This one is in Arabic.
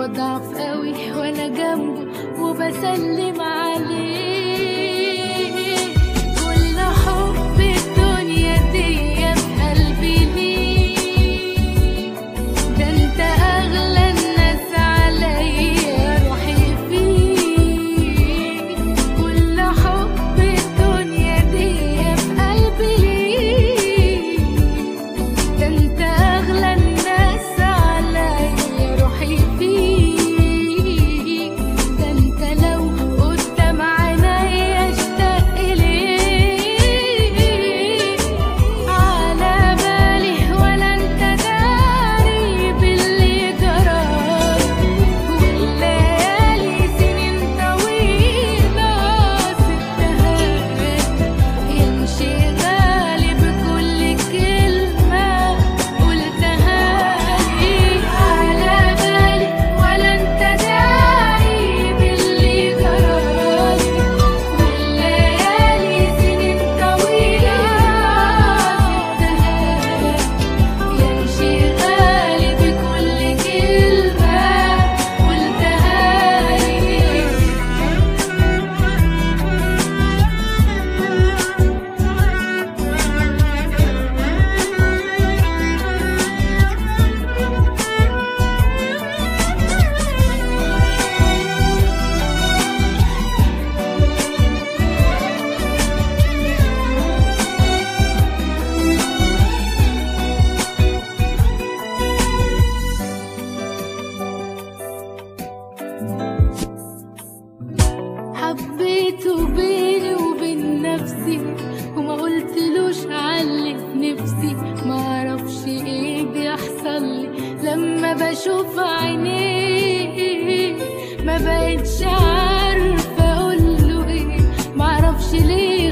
بضعف قوي وانا جنبه وبسلم عليه. كل حب الدنيا دي في قلبي ليه، ده انت اغلى الناس عليا روحي فيك. كل حب الدنيا دي في قلبي ليه، ده انت اغلى الناس عليا روحي فيك. ده انت لو قدام عينيا اشتاق ليك، على بالي ولا انت داري باللي جرالي. والليالي سنين طويلة سبتها يمشي غالي بكل كلمة قلتها لي. على بالي ولا انت داري باللي جرالي. والليالي سنين طويلة سبتها يمشي غالي بكل كلمة قلتها لي. حبيته بيني وبين نفسي وما قلتلوش علي في نفسي. معرفش ايه بيحصل لي لما بشوف عينيه، ما بقتش عارفه اقوله ايه. معرفش ليه